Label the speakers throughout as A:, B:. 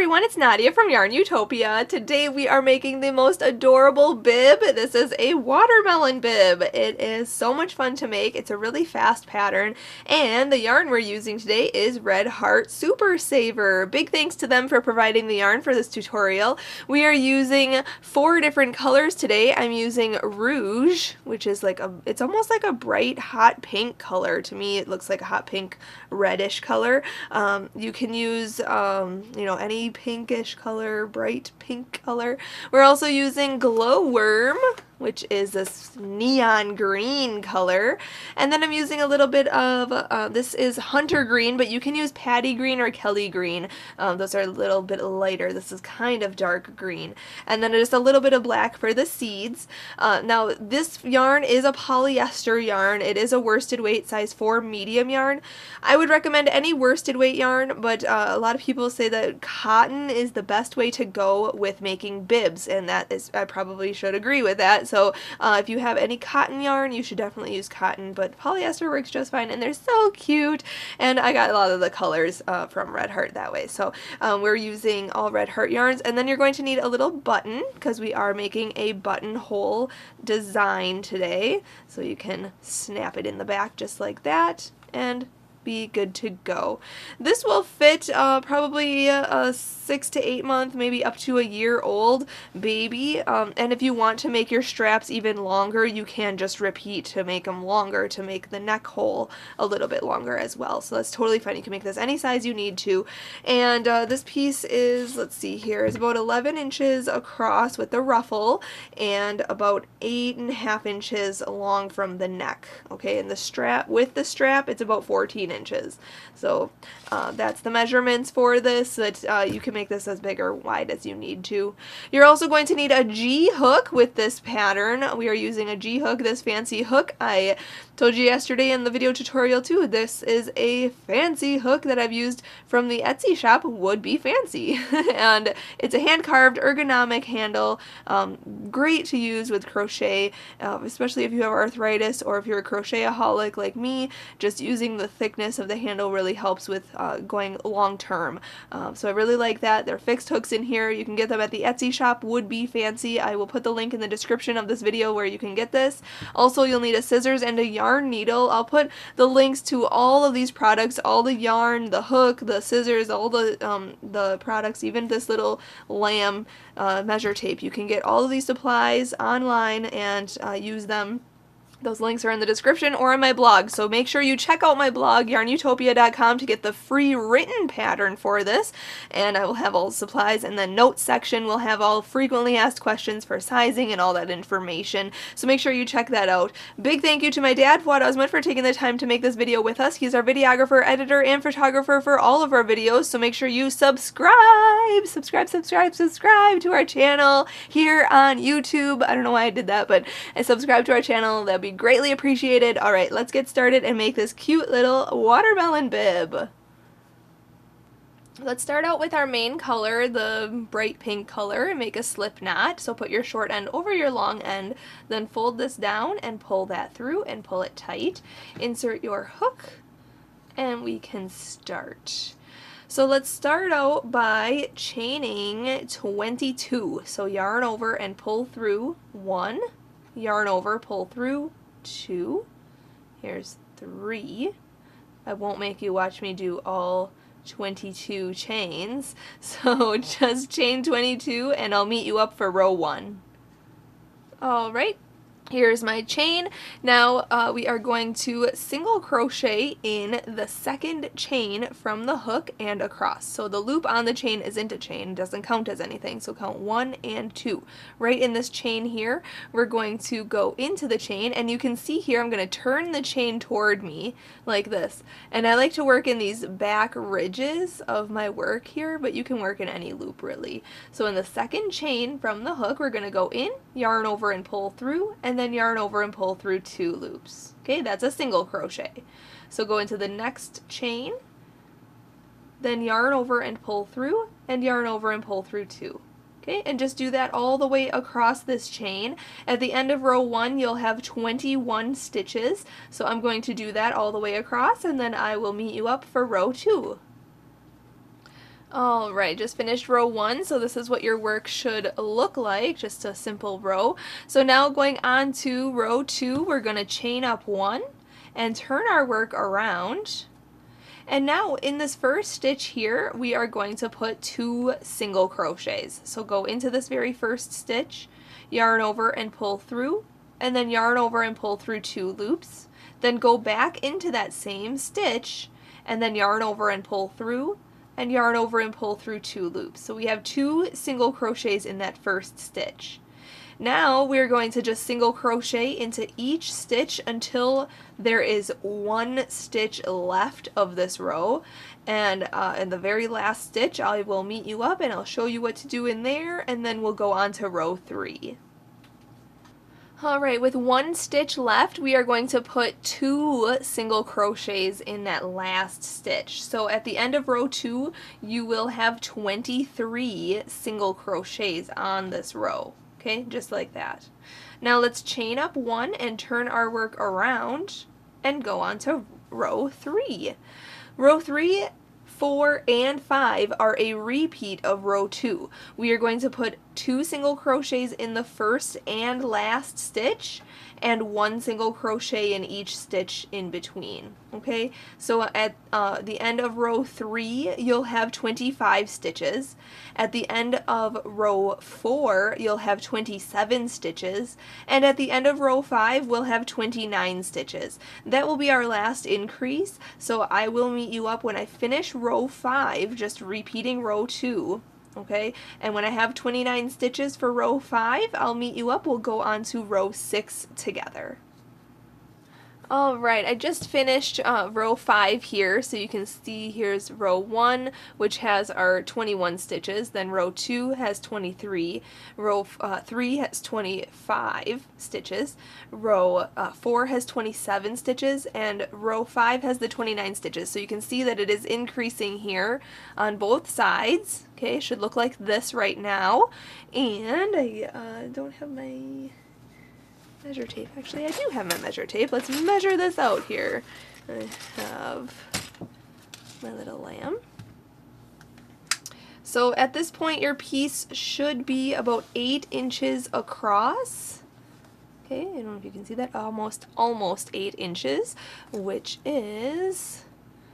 A: everyone, it's Nadia from YARNutopia. Today we are making the most adorable bib. This is a watermelon bib. It is so much fun to make. It's a really fast pattern, and the yarn we're using today is Red Heart Super Saver. Big thanks to them for providing the yarn for this tutorial. We are using 4 different colors today. I'm using Rouge, which is like it's almost like a bright hot pink color. To me it looks like a hot pink reddish color. You can use you know, any pinkish color, bright pink color. We're also using Glowworm, which is this neon green color. And then I'm using a little bit of, this is Hunter Green, but you can use Patty Green or Kelly Green. Those are a little bit lighter. This is kind of dark green. And then just a little bit of black for the seeds. Now this yarn is a polyester yarn. It is a worsted weight size 4 medium yarn. I would recommend any worsted weight yarn, but a lot of people say that cotton is the best way to go with making bibs, and that is, I probably should agree with that. So if you have any cotton yarn, you should definitely use cotton, but polyester works just fine, and they're so cute, and I got a lot of the colors from Red Heart that way. So we're using all Red Heart yarns, and then you're going to need a little button, because we are making a buttonhole design today, so you can snap it in the back just like that, and be good to go. This will fit probably a 6 to 8 month, maybe up to a year old baby, and if you want to make your straps even longer, you can just repeat to make them longer, to make the neck hole a little bit longer as well. So that's totally fine. You can make this any size you need to. And this piece is, let's see here, is about 11 inches across with the ruffle and about 8.5 inches long from the neck. Okay, and the strap, with the strap, it's about 14 inches. So that's the measurements for this, that you can make this as big or wide as you need to. You're also going to need a G hook with this pattern. We are using a G hook, this fancy hook. I told you yesterday in the video tutorial too, this is a fancy hook that I've used from the Etsy shop, Would Be Fancy. And it's a hand-carved ergonomic handle, great to use with crochet, especially if you have arthritis or if you're a crochet-aholic like me. Just using the thickness of the handle really helps with going long term. So I really like that. They're fixed hooks in here. You can get them at the Etsy shop, Would Be Fancy. I will put the link in the description of this video where you can get this. Also, you'll need a scissors and a yarn needle. I'll put the links to all of these products, all the yarn, the hook, the scissors, all the products, even this little lamb measure tape. You can get all of these supplies online and use them. Those links are in the description or on my blog, so make sure you check out my blog, YARNutopia.com, to get the free written pattern for this, and I will have all the supplies, and the notes section will have all frequently asked questions for sizing and all that information, so make sure you check that out. Big thank you to my dad, Fuad, for taking the time to make this video with us. He's our videographer, editor, and photographer for all of our videos, so make sure you subscribe to our channel here on YouTube. I don't know why I did that, but subscribe to our channel. That'd be greatly appreciated. Alright, let's get started and make this cute little watermelon bib. Let's start out with our main color, the bright pink color, and make a slip knot. So put your short end over your long end, then fold this down and pull that through and pull it tight. Insert your hook and we can start. So let's start out by chaining 22. So yarn over and pull through 1, yarn over, pull through 2, here's 3. I won't make you watch me do all 22 chains, so just chain 22 and I'll meet you up for row 1. Alright, here's my chain. Now we are going to single crochet in the second chain from the hook and across. So the loop on the chain isn't a chain, it doesn't count as anything, so count 1 and 2. Right in this chain here, we're going to go into the chain, and you can see here I'm going to turn the chain toward me like this. And I like to work in these back ridges of my work here, but you can work in any loop really. So in the second chain from the hook, we're going to go in, yarn over and pull through, and then yarn over and pull through 2 loops. Okay, that's a single crochet. So go into the next chain, then yarn over and pull through, and yarn over and pull through 2. Okay, and just do that all the way across this chain. At the end of row 1, you'll have 21 stitches. So I'm going to do that all the way across, and then I will meet you up for row 2. Alright, just finished row 1, so this is what your work should look like, just a simple row. So now going on to row 2, we're going to chain up 1 and turn our work around. And now in this first stitch here, we are going to put 2 single crochets. So go into this very first stitch, yarn over and pull through, and then yarn over and pull through 2 loops. Then go back into that same stitch, and then yarn over and pull through, and yarn over and pull through 2 loops. So we have 2 single crochets in that first stitch. Now we're going to just single crochet into each stitch until there is 1 stitch left of this row, and in the very last stitch I will meet you up and I'll show you what to do in there, and then we'll go on to row 3. Alright, with 1 stitch left, we are going to put 2 single crochets in that last stitch. So at the end of row 2, you will have 23 single crochets on this row. Okay, just like that. Now let's chain up 1 and turn our work around and go on to row 3. Row 3, 4, and 5 are a repeat of row 2. We are going to put 2 single crochets in the first and last stitch and 1 single crochet in each stitch in between. Okay, so at the end of row 3 you'll have 25 stitches. At the end of row 4 you'll have 27 stitches, and at the end of row 5 we'll have 29 stitches. That will be our last increase, so I will meet you up when I finish row 5, just repeating row 2. Okay, and when I have 29 stitches for row 5, I'll meet you up. We'll go on to row 6 together. Alright, I just finished row 5 here, so you can see here's row 1, which has our 21 stitches, then row 2 has 23, row 3 has 25 stitches, row 4 has 27 stitches, and row 5 has the 29 stitches. So you can see that it is increasing here on both sides. Okay, it should look like this right now, and I don't have my measure tape. Actually, I do have my measure tape. Let's measure this out here. I have my little lamb. So at this point your piece should be about 8 inches across. Okay, I don't know if you can see that. Almost 8 inches, which is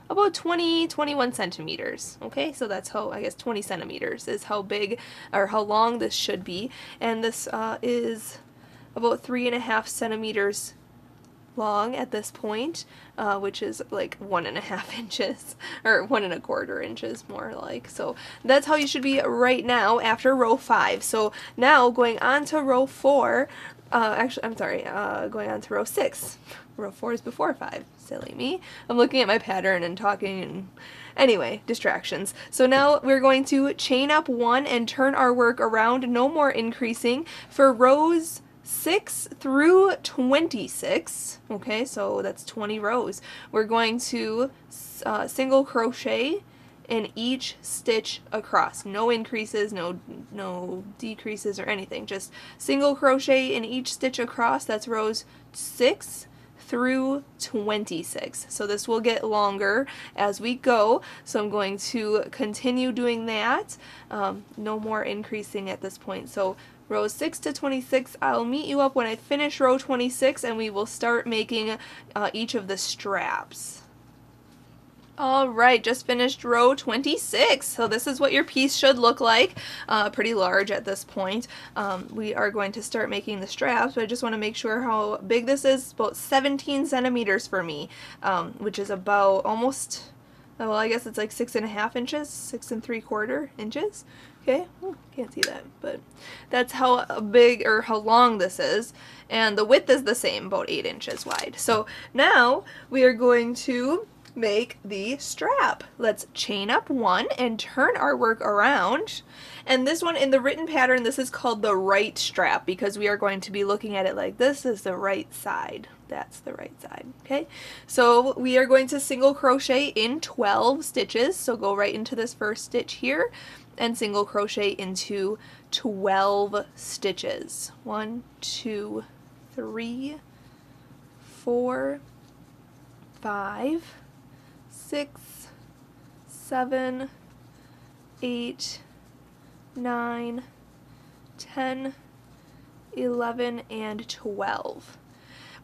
A: about 21 centimeters. Okay, so that's how, I guess 20 centimeters is how big or how long this should be. And this is about 3.5 centimeters long at this point, which is like 1.5 inches, or 1.25 inches more like. So that's how you should be right now after row 5. So now going on to row 4, actually I'm sorry, going on to row 6. Row 4 is before 5. Silly me. I'm looking at my pattern and talking and anyway, distractions. So now we're going to chain up 1 and turn our work around, no more increasing, for rows 6 through 26. Okay, so that's 20 rows. We're going to single crochet in each stitch across. No increases, no decreases or anything. Just single crochet in each stitch across. That's rows 6 through 26. So this will get longer as we go, so I'm going to continue doing that. No more increasing at this point. So rows 6 to 26, I'll meet you up when I finish row 26 and we will start making each of the straps. Alright, just finished row 26, so this is what your piece should look like. Pretty large at this point. We are going to start making the straps, but I just want to make sure how big this is. About 17 centimeters for me, which is about almost, well, I guess it's like 6.5 inches, 6 3/4 inches. Okay, oh, can't see that, but that's how big or how long this is, and the width is the same, about 8 inches wide. So now we are going to make the strap. Let's chain up 1 and turn our work around, and this one in the written pattern, this is called the right strap because we are going to be looking at it like this is the right side. That's the right side. Okay, so we are going to single crochet in 12 stitches, so go right into this first stitch here and single crochet into 12 stitches. 1, 2, 3, 4, 5, 6, 7, 8, 9, 10, 11, and 12.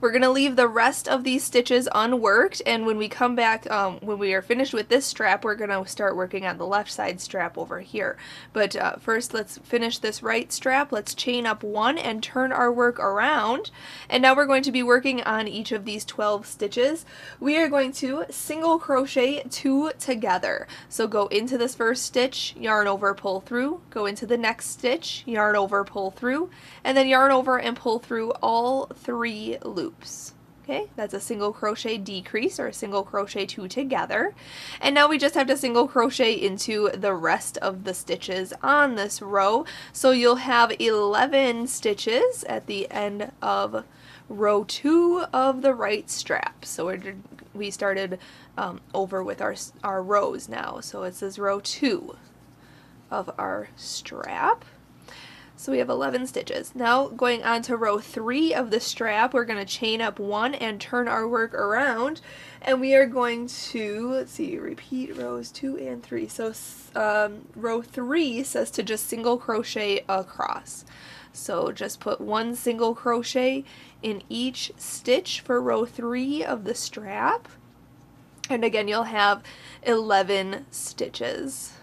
A: We're going to leave the rest of these stitches unworked, and when we come back, when we are finished with this strap, we're going to start working on the left side strap over here. But first, let's finish this right strap. Let's chain up 1 and turn our work around. And now we're going to be working on each of these 12 stitches. We are going to single crochet 2 together. So go into this first stitch, yarn over, pull through, go into the next stitch, yarn over, pull through, and then yarn over and pull through all 3 loops. Okay, that's a single crochet decrease or a single crochet 2 together. And now we just have to single crochet into the rest of the stitches on this row. So you'll have 11 stitches at the end of row 2 of the right strap. So we started over with our rows now. So it says row 2 of our strap. So we have 11 stitches. Now going on to row 3 of the strap, we're going to chain up 1 and turn our work around, and we are going to, let's see, repeat rows 2 and 3. So row 3 says to just single crochet across. So just put 1 single crochet in each stitch for row 3 of the strap. And again, you'll have 11 stitches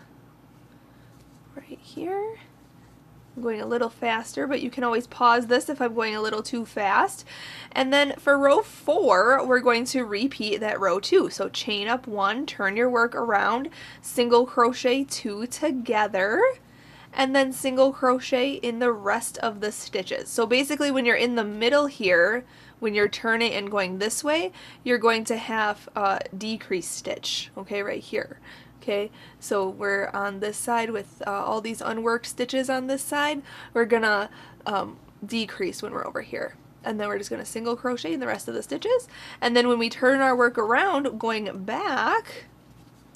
A: right here. I'm going a little faster, but you can always pause this if I'm going a little too fast. And then for row 4, we're going to repeat that row 2. So chain up 1, turn your work around, single crochet 2 together, and then single crochet in the rest of the stitches. So basically when you're in the middle here, when you're turning and going this way, you're going to have a decrease stitch, okay, right here. Okay, so we're on this side with all these unworked stitches on this side. We're gonna decrease when we're over here. And then we're just gonna single crochet in the rest of the stitches. And then when we turn our work around, going back,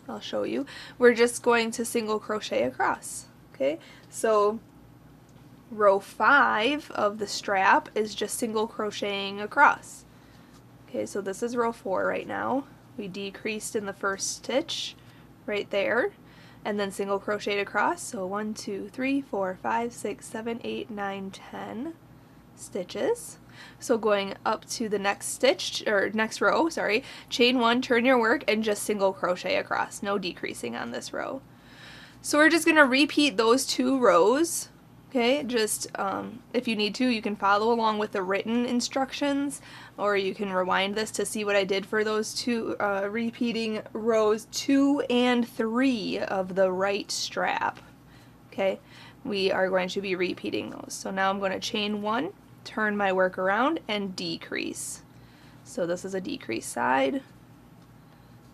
A: I'll show you, we're just going to single crochet across. Okay, so row 5 of the strap is just single crocheting across. Okay, so this is row 4 right now. We decreased in the first stitch right there, and then single crocheted across. So 1, 2, 3, 4, 5, 6, 7, 8, 9, 10 stitches. So going up to the next stitch, or next row, sorry, chain 1, turn your work, and just single crochet across. No decreasing on this row. So we're just going to repeat those 2 rows. Okay, just if you need to, you can follow along with the written instructions, or you can rewind this to see what I did for those 2, repeating rows 2 and 3 of the right strap. Okay, we are going to be repeating those. So now I'm going to chain 1, turn my work around, and decrease. So this is a decrease side,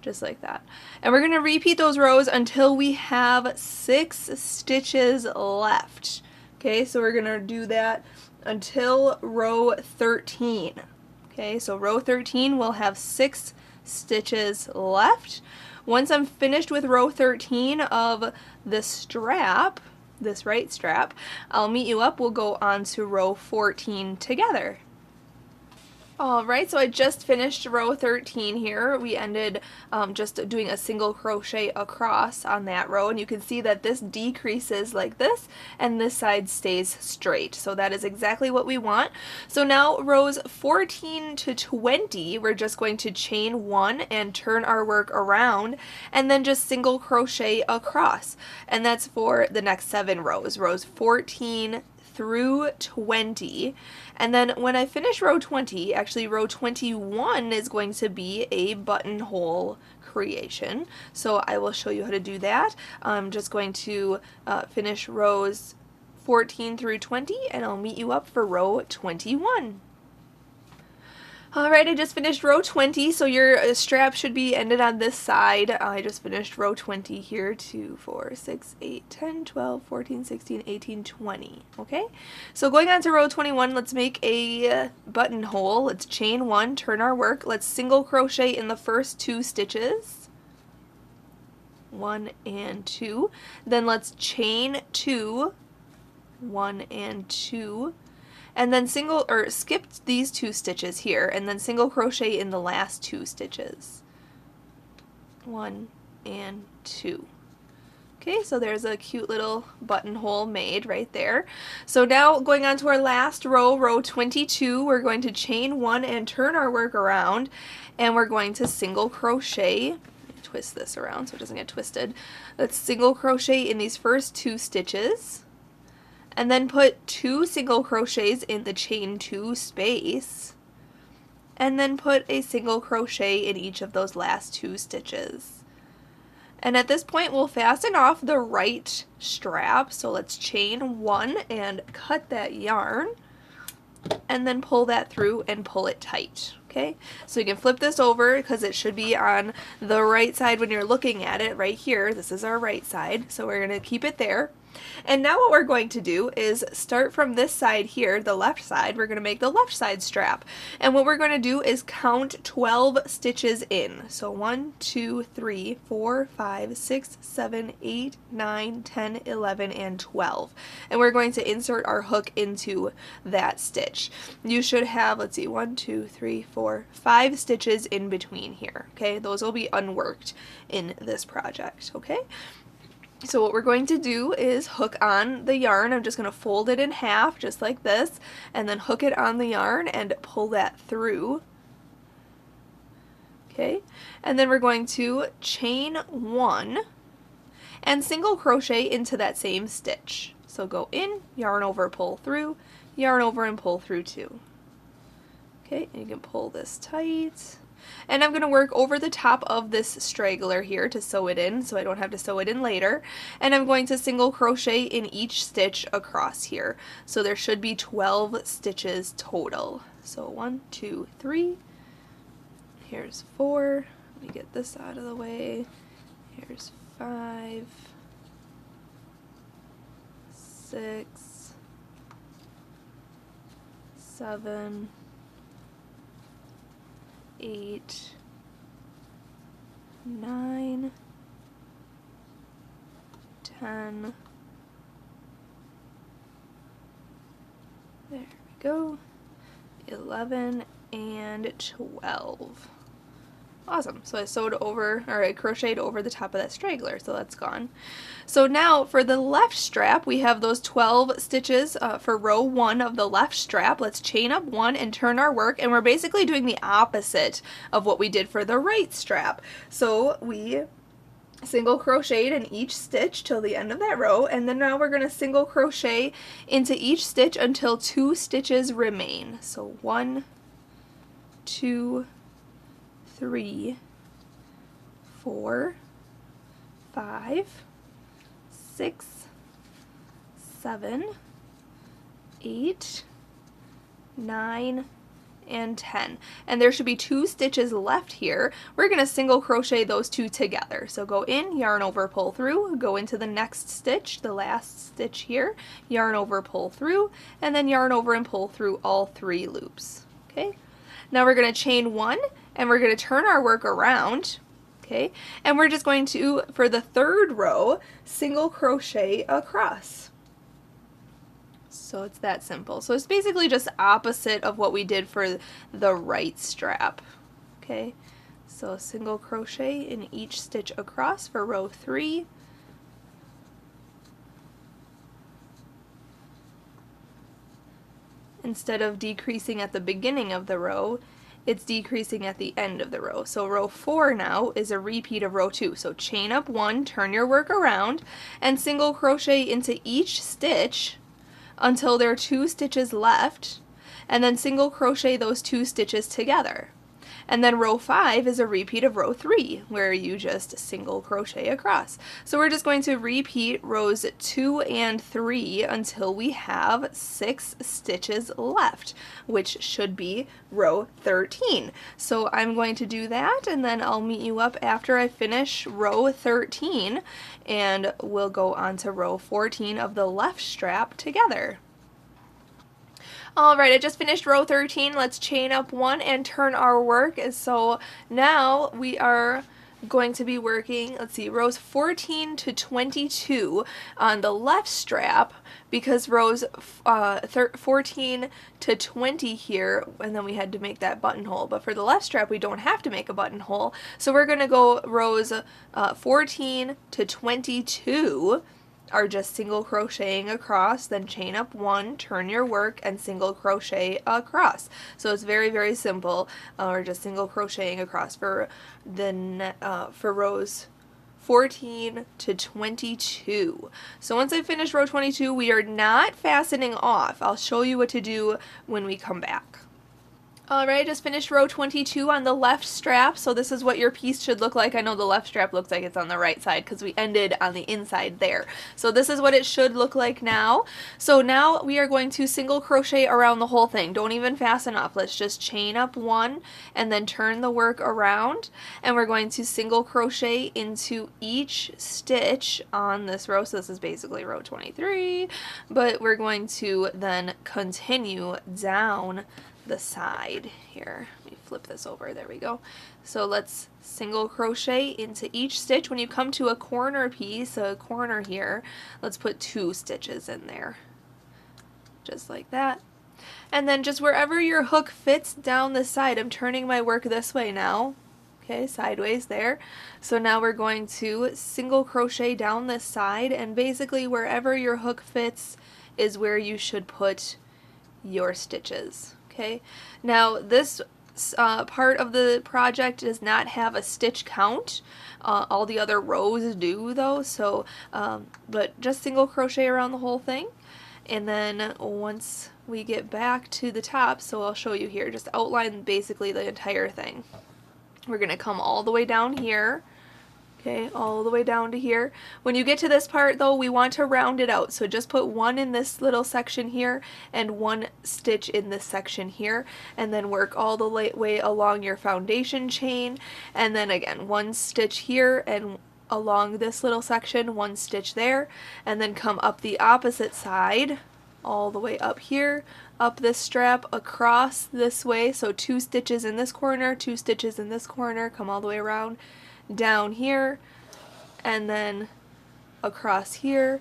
A: just like that. And we're going to repeat those rows until we have 6 stitches left. Okay, so we're going to do that until row 13. Okay, so row 13 will have 6 stitches left. Once I'm finished with row 13 of the strap, this right strap, I'll meet you up. We'll go on to row 14 together. Alright, so I just finished row 13 here. We ended just doing a single crochet across on that row, and you can see that this decreases like this and this side stays straight. So that is exactly what we want. So now rows 14 to 20, we're just going to chain 1 and turn our work around, and then just single crochet across. And that's for the next 7 rows, rows 14 through 20. And then when I finish row 20, actually row 21 is going to be a buttonhole creation. So I will show you how to do that. I'm just going to finish rows 14 through 20, and I'll meet you up for row 21. Alright, I just finished row 20, so your strap should be ended on this side. I just finished row 20 here, 2, 4, 6, 8, 10, 12, 14, 16, 18, 20. Okay, so going on to row 21, let's make a buttonhole. Let's chain 1, turn our work. Let's single crochet in the first 2 stitches. 1 and 2. Then let's chain 2, 1 and 2. And then skip these 2 stitches here, and then single crochet in the last 2 stitches. 1 and 2. Okay, so there's a cute little buttonhole made right there. So now going on to our last row, row 22, we're going to chain 1 and turn our work around, and we're going to single crochet. Twist this around so it doesn't get twisted. Let's single crochet in these first 2 stitches, and then put 2 single crochets in the chain 2 space, and then put a single crochet in each of those last 2 stitches. And at this point we'll fasten off the right strap, so let's chain 1 and cut that yarn, and then pull that through and pull it tight. Okay, so you can flip this over because it should be on the right side when you're looking at it right here. This is our right side, so we're going to keep it there. And now what we're going to do is start from this side here, the left side. We're going to make the left side strap. And what we're going to do is count 12 stitches in. So 1, 2, 3, 4, 5, 6, 7, 8, 9, 10, 11, and 12. And we're going to insert our hook into that stitch. You should have, let's see, 1, 2, 3, 4, 5 stitches in between here. Okay, those will be unworked in this project. Okay. So what we're going to do is hook on the yarn. I'm just going to fold it in half just like this, and then hook it on the yarn and pull that through. Okay, and then we're going to chain 1 and single crochet into that same stitch. So go in, yarn over, pull through, yarn over, and pull through 2. Okay, and you can pull this tight. And I'm going to work over the top of this straggler here to sew it in so I don't have to sew it in later. And I'm going to single crochet in each stitch across here. So there should be 12 stitches total. So 1, 2, 3. Here's 4. Let me get this out of the way. Here's 5, 6, 7, 8, 9, 10, there we go, 11, and 12. Awesome. So I sewed over, or I crocheted over the top of that straggler, so that's gone. So now for the left strap, we have those 12 stitches for row 1 of the left strap. Let's chain up 1 and turn our work, and we're basically doing the opposite of what we did for the right strap. So we single crocheted in each stitch till the end of that row, and then now we're going to single crochet into each stitch until 2 stitches remain. So 1, 2, 3, 4, 5, 6, 7, 8, 9, and 10. And there should be 2 stitches left here. We're going to single crochet those 2 together. So go in, yarn over, pull through, go into the next stitch, the last stitch here, yarn over, pull through, and then yarn over and pull through all 3 loops. Okay. Now we're going to chain 1, and we're going to turn our work around, okay, and we're just going to, for the 3rd row, single crochet across. So it's that simple. So it's basically just opposite of what we did for the right strap, okay. So single crochet in each stitch across for row 3. Instead of decreasing at the beginning of the row, it's decreasing at the end of the row. So row 4 now is a repeat of row 2. So chain up 1, turn your work around, and single crochet into each stitch until there are 2 stitches left, and then single crochet those 2 stitches together. And then row 5 is a repeat of row 3, where you just single crochet across. So we're just going to repeat rows 2 and 3 until we have 6 stitches left, which should be row 13. So I'm going to do that, and then I'll meet you up after I finish row 13, and we'll go on to row 14 of the left strap together. Alright, I just finished row 13. Let's chain up 1 and turn our work. So now we are going to be working, let's see, rows 14 to 22 on the left strap, because rows 14 to 20 here, and then we had to make that buttonhole. But for the left strap, we don't have to make a buttonhole. So we're going to go rows 14 to 22 are just single crocheting across, then chain up 1, turn your work, and single crochet across. So it's very, very simple. We're just single crocheting across for for rows 14 to 22. So once I finish row 22, we are not fastening off. I'll show you what to do when we come back. Alright, just finished row 22 on the left strap, so this is what your piece should look like. I know the left strap looks like it's on the right side because we ended on the inside there. So this is what it should look like now. So now we are going to single crochet around the whole thing. Don't even fasten off. Let's just chain up 1 and then turn the work around, and we're going to single crochet into each stitch on this row. So this is basically row 23, but we're going to then continue down the side here. Let me flip this over, there we go. So let's single crochet into each stitch. When you come to a corner piece, a corner here, let's put 2 stitches in there, just like that. And then just wherever your hook fits down the side, I'm turning my work this way now, okay, sideways there. So now we're going to single crochet down this side, and basically wherever your hook fits is where you should put your stitches. Okay, now this part of the project does not have a stitch count. All the other rows do though, so but just single crochet around the whole thing. And then once we get back to the top, so I'll show you here, just outline basically the entire thing. We're going to come all the way down here. Okay, all the way down to here. When you get to this part though, we want to round it out. So just put 1 in this little section here and 1 stitch in this section here, and then work all the way along your foundation chain, and then again 1 stitch here and along this little section, 1 stitch there, and then come up the opposite side all the way up here, up this strap, across this way, so 2 stitches in this corner, 2 stitches in this corner, come all the way around, down here, and then across here,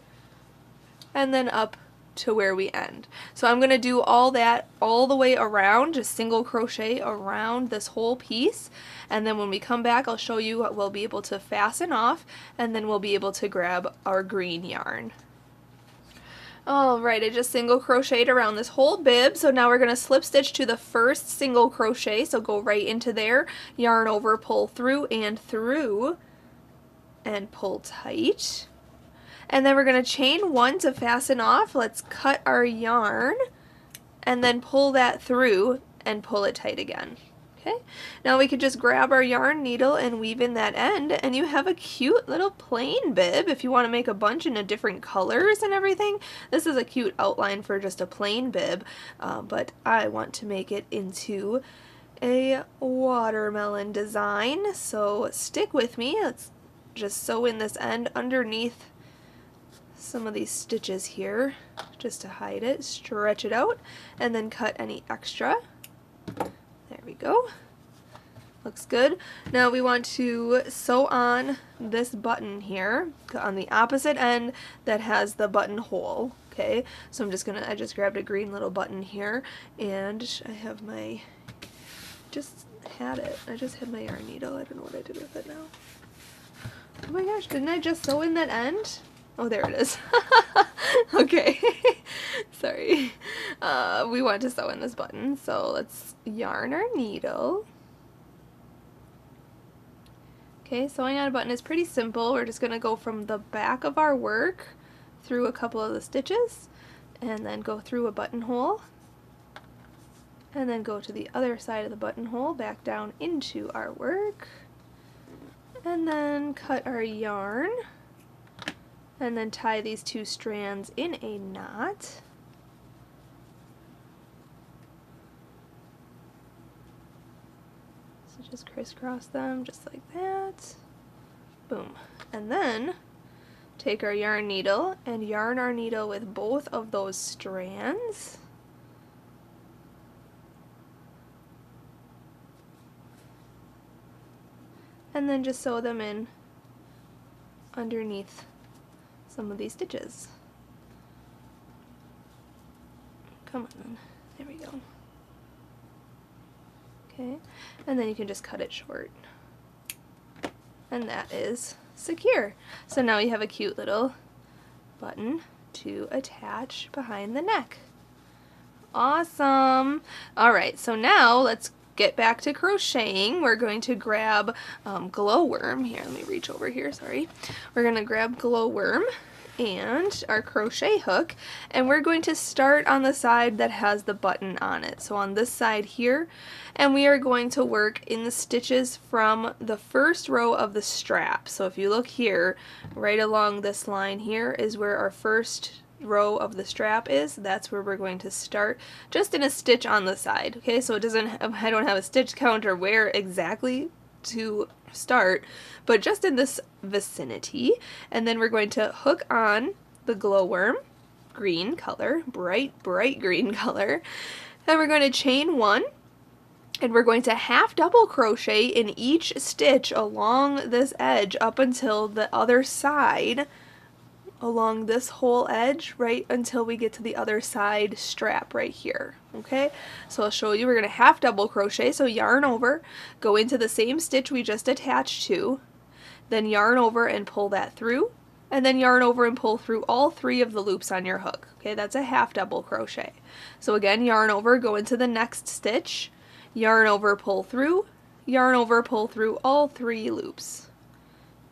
A: and then up to where we end. So I'm going to do all that all the way around, just single crochet around this whole piece, and then when we come back I'll show you what we'll be able to fasten off, and then we'll be able to grab our green yarn. Alright, I just single crocheted around this whole bib, so now we're going to slip stitch to the first single crochet, so go right into there, yarn over, pull through, and pull tight. And then we're going to chain 1 to fasten off. Let's cut our yarn, and then pull that through, and pull it tight again. Okay, now we could just grab our yarn needle and weave in that end, and you have a cute little plain bib. If you want to make a bunch in different colors and everything, this is a cute outline for just a plain bib, but I want to make it into a watermelon design, so stick with me. Let's just sew in this end underneath some of these stitches here just to hide it, stretch it out, and then cut any extra. There we go. Looks good. Now we want to sew on this button here on the opposite end that has the buttonhole. Okay, so I just grabbed a green little button here, and I have my, I just had my yarn needle. I don't know what I did with it now. Oh my gosh, didn't I just sew in that end? Oh, there it is. Okay. Sorry. We want to sew in this button, so let's yarn our needle. Okay, sewing on a button is pretty simple. We're just going to go from the back of our work through a couple of the stitches, and then go through a buttonhole, and then go to the other side of the buttonhole, back down into our work, and then cut our yarn, and then tie these 2 strands in a knot. So just crisscross them just like that. Boom. And then take our yarn needle and yarn our needle with both of those strands. and then just sew them in underneath some of these stitches. Come on, there we go. Okay, and then you can just cut it short. And that is secure. So now you have a cute little button to attach behind the neck. Awesome! Alright, so now let's get back to crocheting. We're going to grab glowworm. Here, let me reach over here, sorry. We're going to grab glowworm and our crochet hook, and we're going to start on the side that has the button on it. So on this side here, and we are going to work in the stitches from the first row of the strap. So if you look here, right along this line here is where our first row of the strap is. That's where we're going to start, just in a stitch on the side. Okay, so it doesn't, I don't have a stitch count or where exactly to start, but just in this vicinity. And then we're going to hook on the glowworm, green color, bright green color, and we're going to chain one, and we're going to half double crochet in each stitch along this edge up until the other side, along this whole edge, right until we get to the other side strap right here. Okay, so I'll show you. We're going to half double crochet, so yarn over, go into the same stitch we just attached to, then yarn over and pull that through, and then yarn over and pull through all 3 of the loops on your hook. Okay, that's a half double crochet. So again, yarn over, go into the next stitch, yarn over, pull through, yarn over, pull through all 3 loops.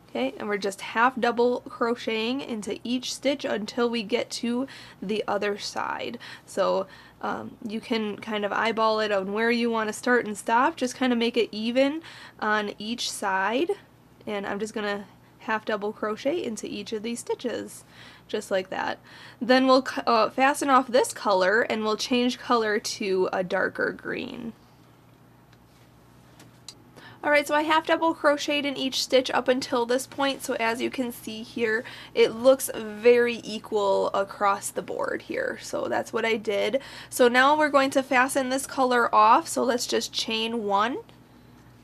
A: Okay, and we're just half double crocheting into each stitch until we get to the other side. So you can kind of eyeball it on where you want to start and stop, just kind of make it even on each side. And I'm just gonna half double crochet into each of these stitches, just like that. Then we'll fasten off this color, and we'll change color to a darker green. Alright, so I half double crocheted in each stitch up until this point, so as you can see here, it looks very equal across the board here. So that's what I did. So now we're going to fasten this color off, so let's just chain one,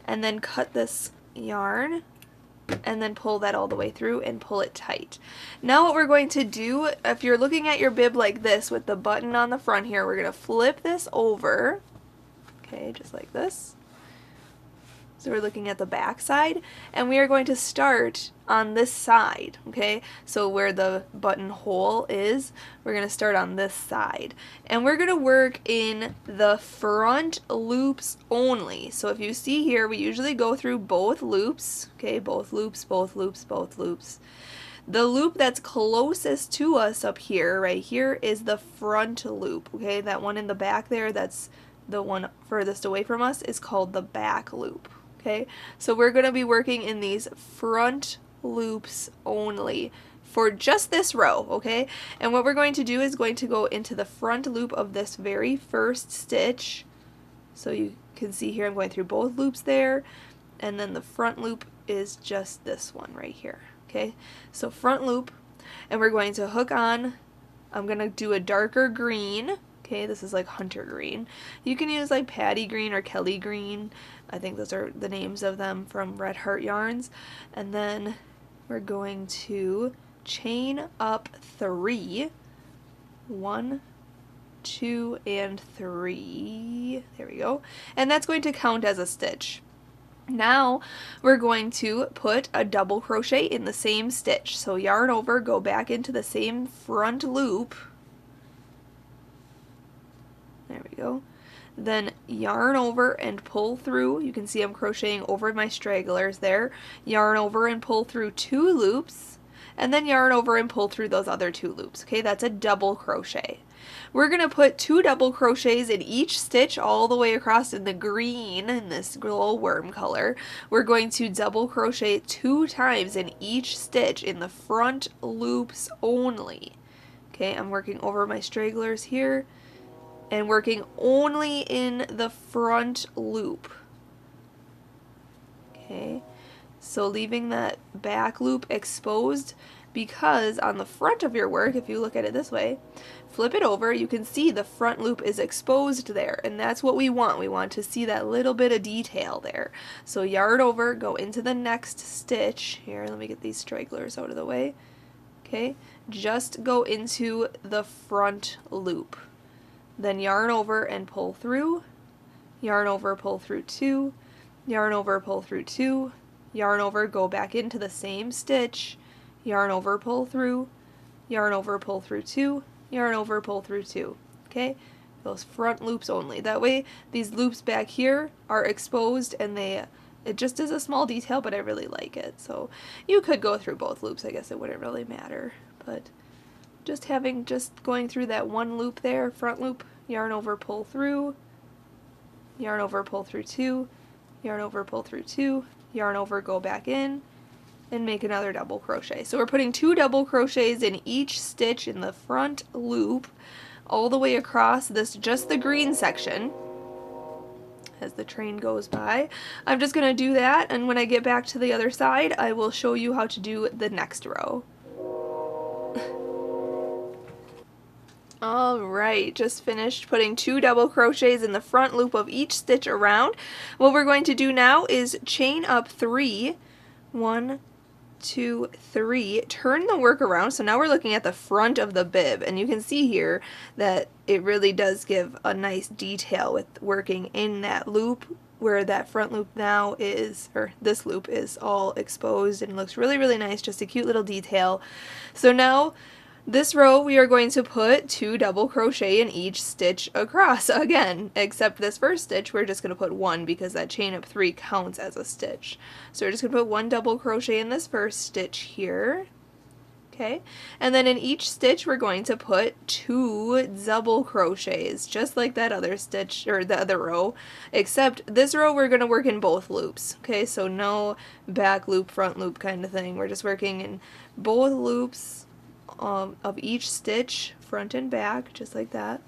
A: and then cut this yarn, and then pull that all the way through and pull it tight. Now what we're going to do, if you're looking at your bib like this with the button on the front here, we're going to flip this over, okay, just like this. So we're looking at the back side, and we are going to start on this side, okay? So where the buttonhole is, we're going to start on this side. And we're going to work in the front loops only. So if you see here, we usually go through both loops, okay? Both loops, both loops, both loops. The loop that's closest to us up here, right here, is the front loop, okay? That one in the back there, that's the one furthest away from us, is called the back loop. Okay, so we're going to be working in these front loops only for just this row, okay? And what we're going to do is going to go into the front loop of this very first stitch. So you can see here I'm going through both loops there, and then the front loop is just this one right here, okay? So front loop, and we're going to hook on. I'm going to do a darker green. Okay, this is like hunter green. You can use like Patty green or Kelly green. I think those are the names of them from Red Heart Yarns. And then we're going to chain up 3. 1, 2, and 3. There we go. And that's going to count as a stitch. Now we're going to put a double crochet in the same stitch. So yarn over, go back into the same front loop. There we go. Then yarn over and pull through. You can see I'm crocheting over my stragglers there. Yarn over and pull through 2 loops, and then yarn over and pull through those other 2 loops. Okay, that's a double crochet. We're going to put 2 double crochets in each stitch all the way across in the green, in this glowworm color. We're going to double crochet 2 times in each stitch in the front loops only. Okay, I'm working over my stragglers here, and working only in the front loop. Okay, so leaving that back loop exposed because on the front of your work, if you look at it this way, flip it over, you can see the front loop is exposed there, and that's what we want. We want to see that little bit of detail there. So yarn over, go into the next stitch. Here, let me get these stragglers out of the way. Okay, just go into the front loop. Then yarn over and pull through, yarn over, pull through 2, yarn over, pull through 2, yarn over, go back into the same stitch, yarn over, pull through, yarn over, pull through 2, yarn over, pull through 2. Okay, those front loops only. That way these loops back here are exposed, and it just is a small detail, but I really like it. So you could go through both loops, I guess it wouldn't really matter, but just going through that one loop there, front loop, yarn over, pull through, yarn over, pull through 2, yarn over, pull through 2, yarn over, go back in, and make another double crochet. So we're putting 2 double crochets in each stitch in the front loop all the way across this, just the green section. As the train goes by, I'm just going to do that, and when I get back to the other side, I will show you how to do the next row. Alright, just finished putting 2 double crochets in the front loop of each stitch around. What we're going to do now is chain up 3, 1, 2, 3, turn the work around. So now we're looking at the front of the bib, and you can see here that it really does give a nice detail with working in that loop, where that front loop now is, or this loop is all exposed and looks really, really nice, just a cute little detail. So now this row we are going to put 2 double crochet in each stitch across again, except this first stitch we're just going to put 1 because that chain up 3 counts as a stitch. So we're just going to put 1 double crochet in this first stitch here. Okay, and then in each stitch we're going to put 2 double crochets, just like that other stitch, or the other row, except this row we're going to work in both loops. Okay, so no back loop, front loop kind of thing. We're just working in both loops of each stitch, front and back, just like that,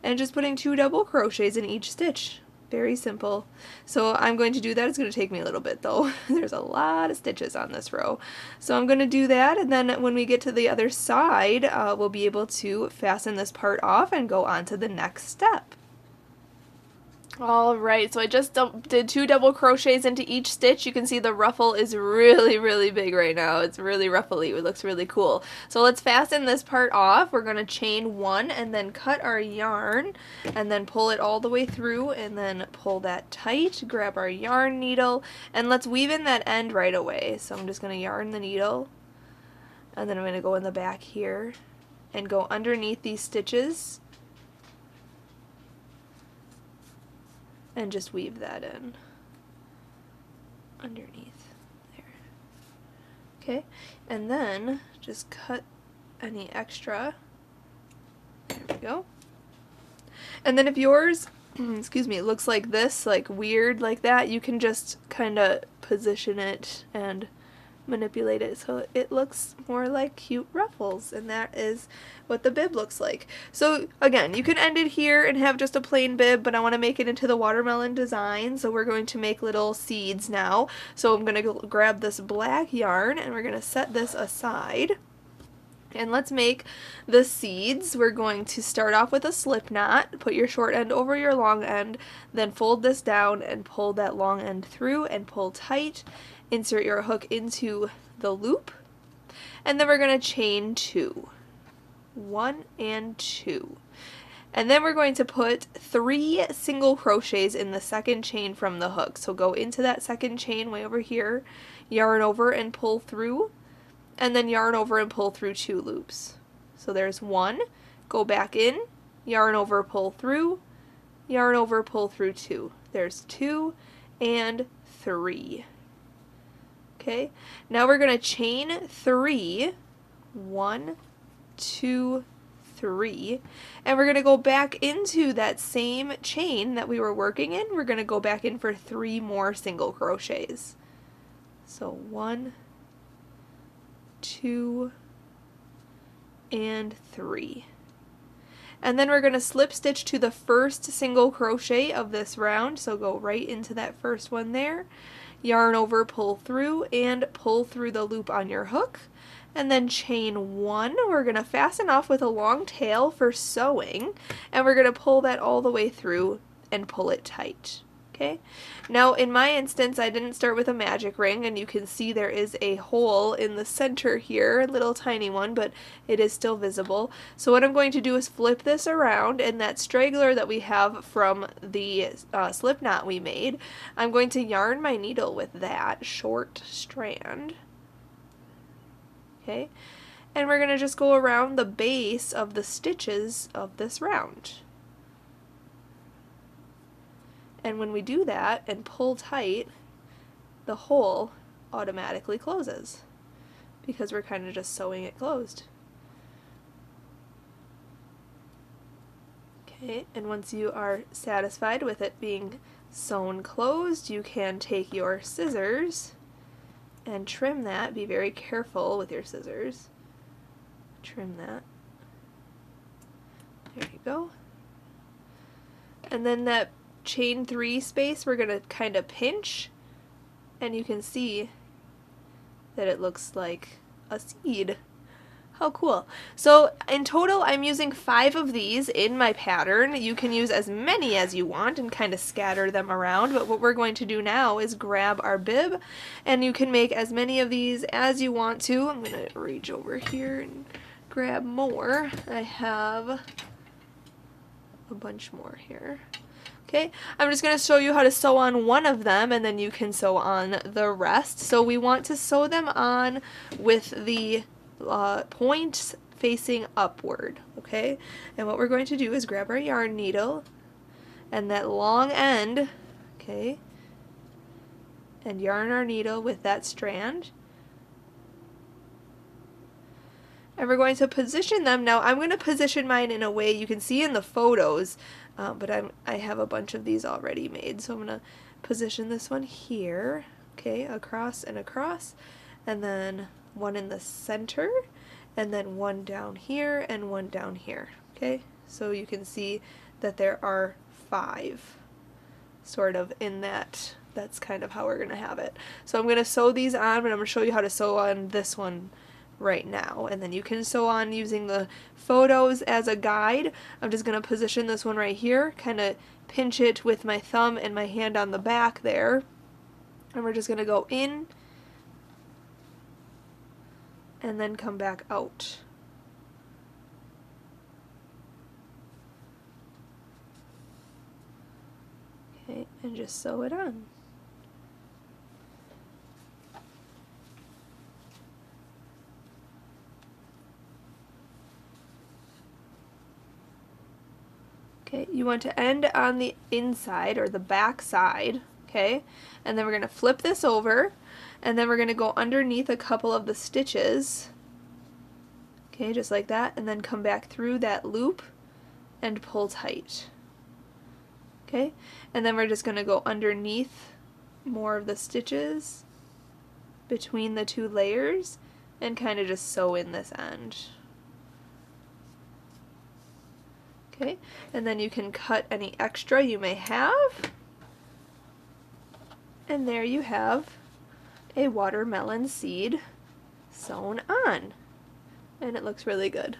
A: and just putting 2 double crochets in each stitch. Very simple. So I'm going to do that. It's going to take me a little bit though. There's a lot of stitches on this row. So I'm going to do that, and then when we get to the other side, we'll be able to fasten this part off and go on to the next step. Alright, so I just did 2 double crochets into each stitch. You can see the ruffle is really, really big right now. It's really ruffly. It looks really cool. So let's fasten this part off. We're going to chain 1 and then cut our yarn and then pull it all the way through and then pull that tight. Grab our yarn needle and let's weave in that end right away. So I'm just going to yarn the needle and then I'm going to go in the back here and go underneath these stitches and just weave that in underneath there. Okay, and then just cut any extra. There we go. And then if yours, excuse me, it looks like this, like weird like that, you can just kind of position it and manipulate it so it looks more like cute ruffles, and that is what the bib looks like. So again, you can end it here and have just a plain bib, but I want to make it into the watermelon design, so we're going to make little seeds now. So I'm going to grab this black yarn and we're going to set this aside. And let's make the seeds. We're going to start off with a slip knot, put your short end over your long end, then fold this down and pull that long end through and pull tight. Insert your hook into the loop, and then we're going to chain 2. 1 and 2. And then we're going to put 3 single crochets in the second chain from the hook. So go into that second chain way over here, yarn over and pull through, and then yarn over and pull through 2 loops. So there's 1, go back in, yarn over, pull through, yarn over, pull through 2. There's 2 and 3. Okay, now we're going to chain 3, 1, 2, 3, and we're going to go back into that same chain that we were working in. We're going to go back in for 3 more single crochets. So 1, 2, and 3. And then we're going to slip stitch to the first single crochet of this round, so go right into that first one there. Yarn over, pull through, and pull through the loop on your hook, and then chain 1. We're going to fasten off with a long tail for sewing, and we're going to pull that all the way through and pull it tight. Okay, now in my instance I didn't start with a magic ring, and you can see there is a hole in the center here, a little tiny one, but it is still visible. So what I'm going to do is flip this around, and that straggler that we have from the slip knot we made, I'm going to yarn my needle with that short strand. Okay, and we're going to just go around the base of the stitches of this round. And when we do that and pull tight, the hole automatically closes because we're kind of just sewing it closed. Okay, and once you are satisfied with it being sewn closed, you can take your scissors and trim that. Be very careful with your scissors. Trim that. There you go. And then that chain 3 space we're going to kind of pinch, and you can see that it looks like a seed. How cool. So in total I'm using 5 of these in my pattern. You can use as many as you want and kind of scatter them around, but what we're going to do now is grab our bib, and you can make as many of these as you want to. I'm going to reach over here and grab more. I have a bunch more here. Okay, I'm just going to show you how to sew on one of them, and then you can sew on the rest. So we want to sew them on with the points facing upward, okay? And what we're going to do is grab our yarn needle and that long end, okay, and yarn our needle with that strand. And we're going to position them. Now I'm going to position mine in a way you can see in the photos, but I have a bunch of these already made. So I'm going to position this one here, okay, across and across, and then one in the center, and then one down here and one down here, okay? So you can see that there are 5 sort of in that. That's kind of how we're going to have it. So I'm going to sew these on, but I'm going to show you how to sew on this one right now, and then you can sew on using the photos as a guide. I'm just going to position this one right here, kind of pinch it with my thumb and my hand on the back there, and we're just going to go in and then come back out. Okay, and just sew it on. Okay, you want to end on the inside or the back side, okay? And then we're going to flip this over, and then we're going to go underneath a couple of the stitches, okay, just like that, and then come back through that loop and pull tight, okay? And then we're just going to go underneath more of the stitches between the 2 layers and kind of just sew in this end. Okay, and then you can cut any extra you may have, and there you have a watermelon seed sewn on, and it looks really good.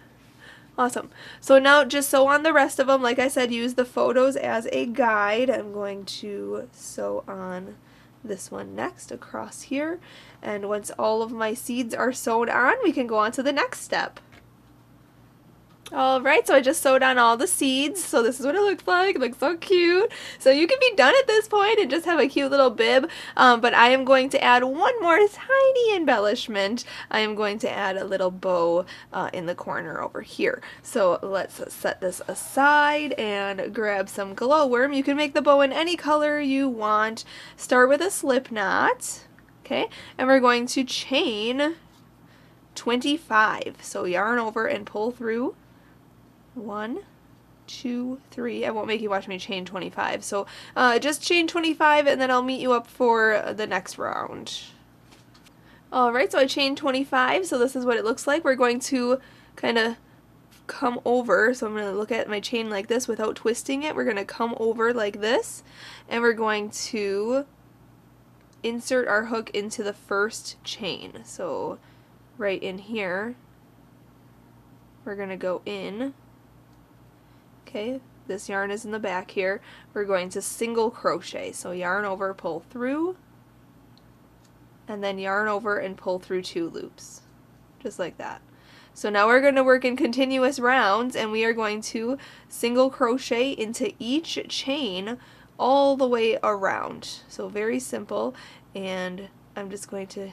A: Awesome. So now just sew on the rest of them. Like I said, use the photos as a guide. I'm going to sew on this one next across here, and once all of my seeds are sewn on, we can go on to the next step. Alright, so I just sewed on all the seeds, so this is what it looks like. It looks so cute. So you can be done at this point and just have a cute little bib, but I am going to add one more tiny embellishment. I am going to add a little bow in the corner over here. So let's set this aside and grab some glowworm. You can make the bow in any color you want. Start with a slip knot, okay, and we're going to chain 25. So yarn over and pull through. 1, 2, 3. I won't make you watch me chain 25. So just chain 25, and then I'll meet you up for the next round. Alright, so I chained 25, so this is what it looks like. We're going to kind of come over, so I'm going to look at my chain like this without twisting it. We're going to come over like this, and we're going to insert our hook into the first chain. So right in here, we're going to go in. Okay, this yarn is in the back here. We're going to single crochet. So yarn over, pull through, and then yarn over and pull through 2 loops, just like that. So now we're going to work in continuous rounds, and we are going to single crochet into each chain all the way around. So very simple, and I'm just going to,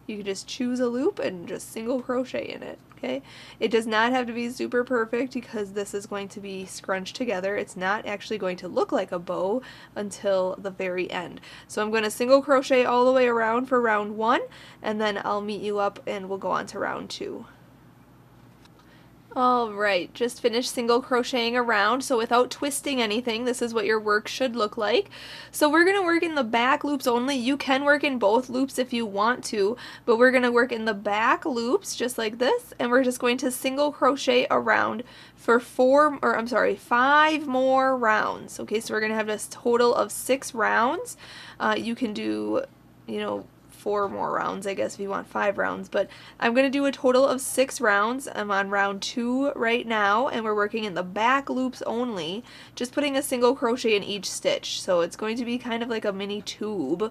A: you can just choose a loop and just single crochet in it. Okay, it does not have to be super perfect because this is going to be scrunched together. It's not actually going to look like a bow until the very end. So I'm going to single crochet all the way around for round 1, and then I'll meet you up and we'll go on to round 2. Alright, just finished single crocheting around, so without twisting anything, this is what your work should look like. So we're going to work in the back loops only. You can work in both loops if you want to, but we're going to work in the back loops just like this, and we're just going to single crochet around for 5 more rounds. Okay, so we're going to have this total of 6 rounds. You can do, 4 more rounds, I guess, if you want 5 rounds, but I'm going to do a total of 6 rounds. I'm on round 2 right now, and we're working in the back loops only, just putting a single crochet in each stitch. So it's going to be kind of like a mini tube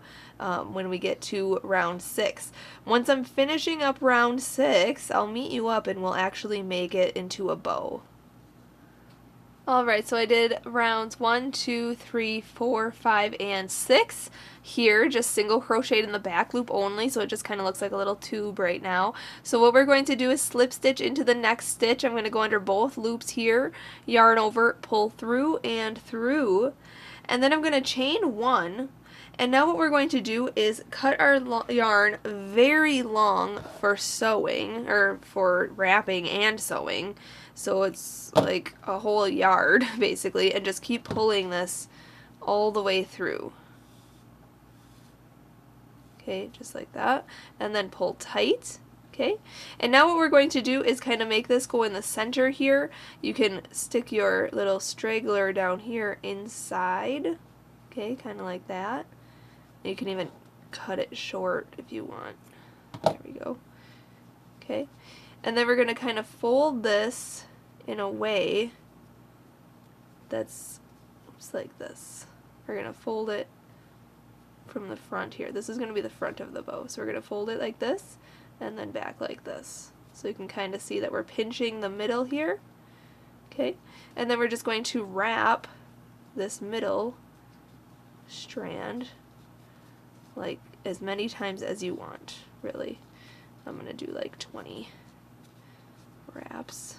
A: when we get to round 6. Once I'm finishing up round 6, I'll meet you up and we'll actually make it into a bow. Alright, so I did rounds 1, 2, 3, 4, 5, and 6. Here, just single crocheted in the back loop only, so it just kind of looks like a little tube right now. So what we're going to do is slip stitch into the next stitch. I'm going to go under both loops here, yarn over, pull through, and then I'm going to chain 1. And now what we're going to do is cut our yarn very long for sewing, or for wrapping and sewing. So it's like a whole yard, basically, and just keep pulling this all the way through. Okay, just like that. And then pull tight. Okay, and now what we're going to do is kind of make this go in the center here. You can stick your little straggler down here inside. Okay, kind of like that. You can even cut it short if you want. There we go. Okay, and then we're going to kind of fold this in a way that's like this. We're going to fold it from the front here. This is going to be the front of the bow. So we're going to fold it like this and then back like this. So you can kind of see that we're pinching the middle here. Okay, and then we're just going to wrap this middle strand like as many times as you want, really. I'm going to do like 20 wraps.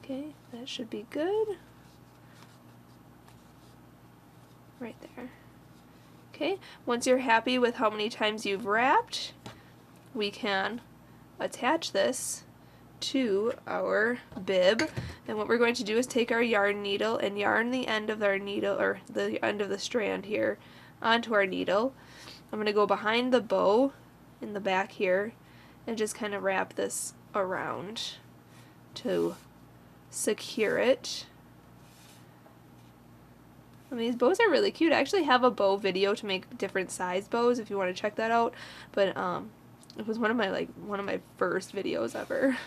A: Okay, that should be good. Right there. Okay, once you're happy with how many times you've wrapped, we can attach this to our bib, and what we're going to do is take our yarn needle and yarn the end of our needle, or the end of the strand here, onto our needle. I'm going to go behind the bow in the back here and just kind of wrap this around to secure it. I mean, these bows are really cute. I actually have a bow video to make different size bows if you want to check that out, but it was one of my first videos ever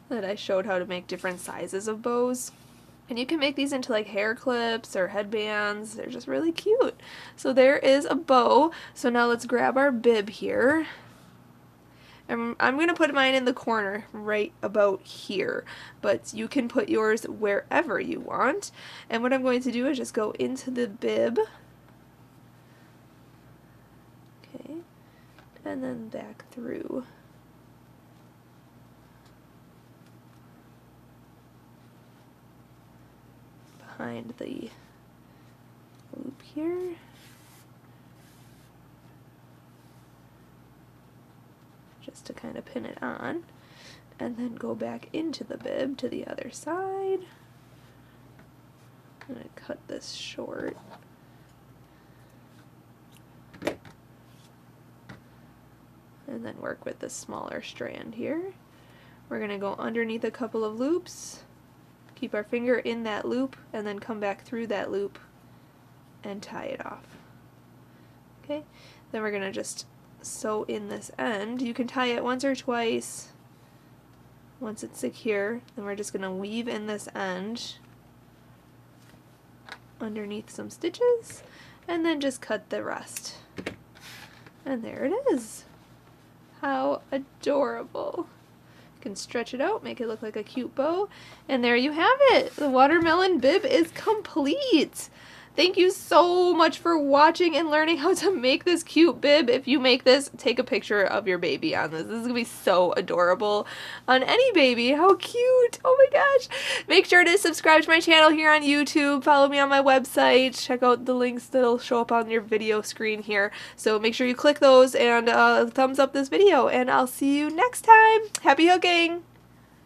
A: that I showed how to make different sizes of bows. And you can make these into like hair clips or headbands. They're just really cute. So there is a bow. So now let's grab our bib here. And I'm going to put mine in the corner right about here, but you can put yours wherever you want. And what I'm going to do is just go into the bib. Okay. And then back through. Behind the loop here. Just to kind of pin it on. And then go back into the bib to the other side. I'm going to cut this short. And then work with this smaller strand here. We're going to go underneath a couple of loops, keep our finger in that loop and then come back through that loop and tie it off. Okay, then we're going to just sew in this end. You can tie it once or twice. Once it's secure, then we're just going to weave in this end underneath some stitches and then just cut the rest. And there it is. How adorable. You can stretch it out, make it look like a cute bow, and there you have it. The watermelon bib is complete. Thank you so much for watching and learning how to make this cute bib. If you make this, take a picture of your baby on this. This is going to be so adorable on any baby. How cute. Oh my gosh. Make sure to subscribe to my channel here on YouTube. Follow me on my website. Check out the links that'll show up on your video screen here. So make sure you click those and thumbs up this video. And I'll see you next time. Happy hooking.